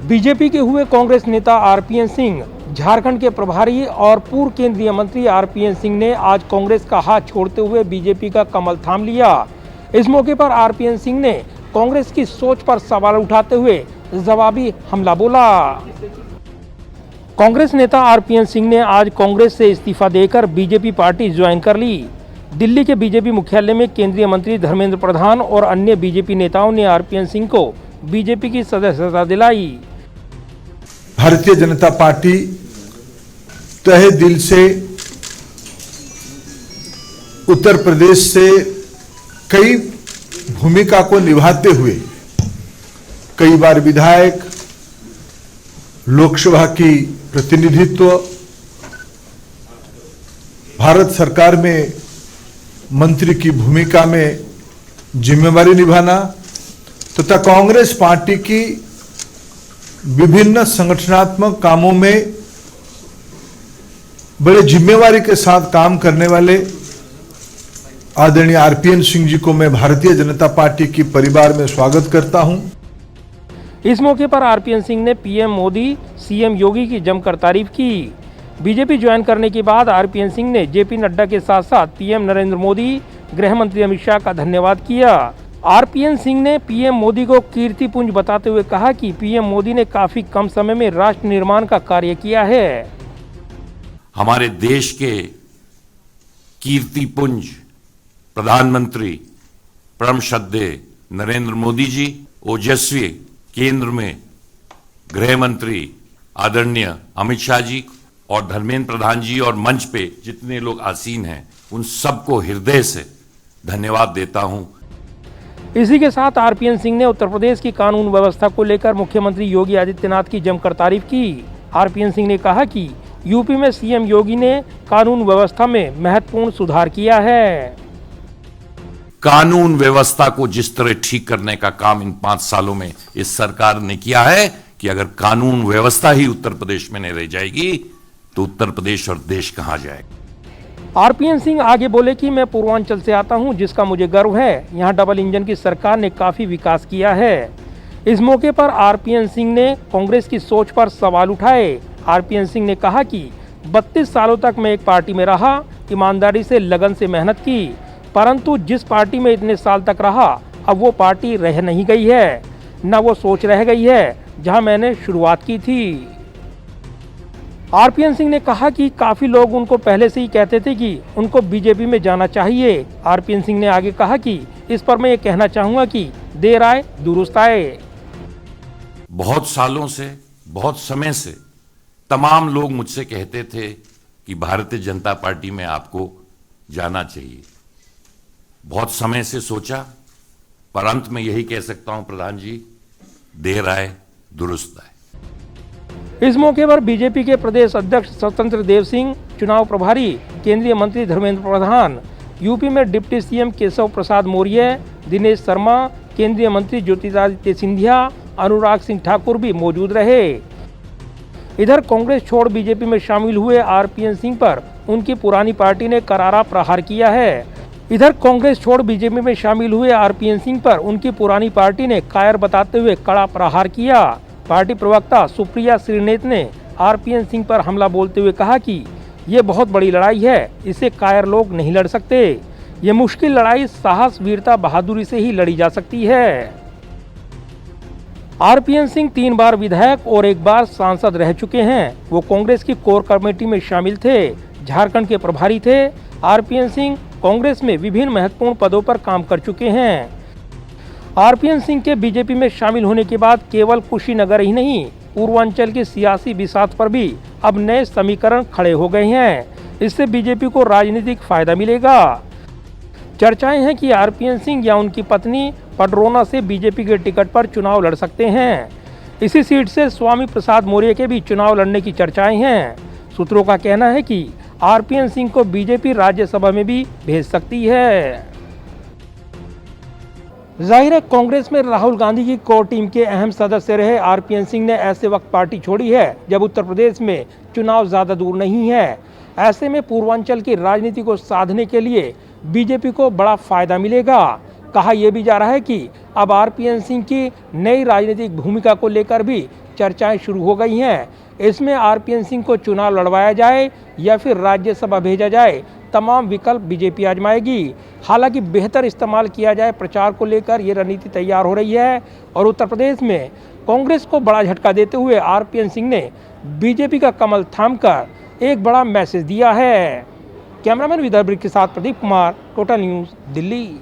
BJP के हुए कांग्रेस नेता आरपीएन सिंह, झारखंड के प्रभारी और पूर्व केंद्रीय मंत्री आरपीएन सिंह ने आज कांग्रेस का हाथ छोड़ते हुए बीजेपी का कमल थाम लिया। इस मौके पर आरपीएन सिंह ने कांग्रेस की सोच पर सवाल उठाते हुए जवाबी हमला बोला। कांग्रेस नेता आरपीएन सिंह ने आज कांग्रेस से इस्तीफा देकर बीजेपी पार्टी ज्वाइन कर ली। दिल्ली के बीजेपी मुख्यालय में केंद्रीय मंत्री धर्मेंद्र प्रधान और अन्य बीजेपी नेताओं ने आरपीएन सिंह को बीजेपी की सदस्यता दिलाई। भारतीय जनता पार्टी तहे दिल से उत्तर प्रदेश से कई भूमिका को निभाते हुए कई बार विधायक, लोकसभा की प्रतिनिधित्व, भारत सरकार में मंत्री की भूमिका में जिम्मेवारी निभाना तथा कांग्रेस पार्टी की विभिन्न संगठनात्मक कामों में बड़े जिम्मेवारी के साथ काम करने वाले आदरणीय आरपीएन सिंह जी को मैं भारतीय जनता पार्टी की परिवार में स्वागत करता हूं। इस मौके पर आरपीएन सिंह ने पीएम मोदी, सीएम योगी की जमकर तारीफ की। बीजेपी ज्वाइन करने के बाद आरपीएन सिंह ने जेपी नड्डा के साथ साथ पीएम नरेंद्र मोदी, गृह मंत्री अमित शाह का धन्यवाद किया। आरपीएन सिंह ने पीएम मोदी को कीर्तिपुंज बताते हुए कहा कि पीएम मोदी ने काफी कम समय में राष्ट्र निर्माण का कार्य किया है। हमारे देश के कीर्तिपुंज प्रधानमंत्री परम श्रद्धेय नरेंद्र मोदी जी, ओजस्वी केंद्र में गृह मंत्री आदरणीय अमित शाह जी और धर्मेंद्र प्रधान जी और मंच पे जितने लोग आसीन हैं, उन सबको हृदय से धन्यवाद देता हूं। इसी के साथ आरपीएन सिंह ने उत्तर प्रदेश की कानून व्यवस्था को लेकर मुख्यमंत्री योगी आदित्यनाथ की जमकर तारीफ की। आरपीएन सिंह ने कहा कि यूपी में सीएम योगी ने कानून व्यवस्था में महत्वपूर्ण सुधार किया है। कानून व्यवस्था को जिस तरह ठीक करने का काम इन 5 सालों में इस सरकार ने किया है कि अगर कानून व्यवस्था ही उत्तर प्रदेश में नहीं रह जाएगी तो उत्तर प्रदेश और देश कहां जाएगा। आरपीएन सिंह आगे बोले कि मैं पूर्वांचल से आता हूं, जिसका मुझे गर्व है। यहां डबल इंजन की सरकार ने काफी विकास किया है। इस मौके पर आरपीएन सिंह ने कांग्रेस की सोच पर सवाल उठाए। आरपीएन सिंह ने कहा कि 32 सालों तक मैं एक पार्टी में रहा, ईमानदारी से लगन से मेहनत की, परंतु जिस पार्टी में इतने साल तक रहा अब वो पार्टी रह नहीं गई है, न वो सोच रह गई है जहां मैंने शुरुआत की थी। आरपीएन सिंह ने कहा कि काफी लोग उनको पहले से ही कहते थे कि उनको बीजेपी में जाना चाहिए। आरपीएन सिंह ने आगे कहा कि इस पर मैं ये कहना चाहूंगा कि देर आए दुरुस्त आए। बहुत सालों से, बहुत समय से तमाम लोग मुझसे कहते थे कि भारतीय जनता पार्टी में आपको जाना चाहिए। बहुत समय से सोचा, पर अंत में यही कह सकता हूं प्रधान जी, देर आए दुरुस्त आए। इस मौके पर बीजेपी के प्रदेश अध्यक्ष स्वतंत्र देव सिंह, चुनाव प्रभारी केंद्रीय मंत्री धर्मेंद्र प्रधान, यूपी में डिप्टी सीएम केशव प्रसाद मौर्य, दिनेश शर्मा, केंद्रीय मंत्री ज्योतिरादित्य सिंधिया, अनुराग सिंह ठाकुर भी मौजूद रहे। इधर कांग्रेस छोड़ बीजेपी में शामिल हुए आरपीएन सिंह पर उनकी पुरानी पार्टी ने करारा प्रहार किया है। इधर कांग्रेस छोड़ बीजेपी में शामिल हुए आरपीएन सिंह पर उनकी पुरानी पार्टी ने कायर बताते हुए कड़ा प्रहार किया। पार्टी प्रवक्ता सुप्रिया श्रीनेत ने आरपीएन सिंह पर हमला बोलते हुए कहा कि ये बहुत बड़ी लड़ाई है, इसे कायर लोग नहीं लड़ सकते। ये मुश्किल लड़ाई साहस, वीरता, बहादुरी से ही लड़ी जा सकती है। आरपीएन सिंह 3 बार विधायक और 1 बार सांसद रह चुके हैं। वो कांग्रेस की कोर कमेटी में शामिल थे, झारखंड के प्रभारी थे। आरपीएन सिंह कांग्रेस में विभिन्न महत्वपूर्ण पदों पर काम कर चुके हैं। आरपीएन सिंह के बीजेपी में शामिल होने के बाद केवल कुशीनगर ही नहीं, पूर्वांचल की सियासी बिसात पर भी अब नए समीकरण खड़े हो गए हैं। इससे बीजेपी को राजनीतिक फायदा मिलेगा। चर्चाएं हैं कि आरपीएन सिंह या उनकी पत्नी पडरौना से बीजेपी के टिकट पर चुनाव लड़ सकते हैं। इसी सीट से स्वामी प्रसाद मौर्य के भी चुनाव लड़ने की चर्चाएं हैं। सूत्रों का कहना है कि आरपीएन सिंह को बीजेपी राज्यसभा में भी भेज सकती है। जाहिर है कांग्रेस में राहुल गांधी की कोर टीम के अहम सदस्य रहे आरपीएन सिंह ने ऐसे वक्त पार्टी छोड़ी है जब उत्तर प्रदेश में चुनाव ज्यादा दूर नहीं है। ऐसे में पूर्वांचल की राजनीति को साधने के लिए बीजेपी को बड़ा फायदा मिलेगा। कहा यह भी जा रहा है कि अब आरपीएन सिंह की नई राजनीतिक भूमिका को लेकर भी चर्चाएं शुरू हो गई हैं। इसमें आरपीएन सिंह को चुनाव लड़वाया जाए या फिर राज्यसभा भेजा जाए, तमाम विकल्प बीजेपी आजमाएगी। हालांकि बेहतर इस्तेमाल किया जाए प्रचार को लेकर ये रणनीति तैयार हो रही है और उत्तर प्रदेश में कांग्रेस को बड़ा झटका देते हुए आरपीएन सिंह ने बीजेपी का कमल थामकर एक बड़ा मैसेज दिया है। कैमरामैन विदर्भ के साथ प्रदीप कुमार, टोटल न्यूज़, दिल्ली।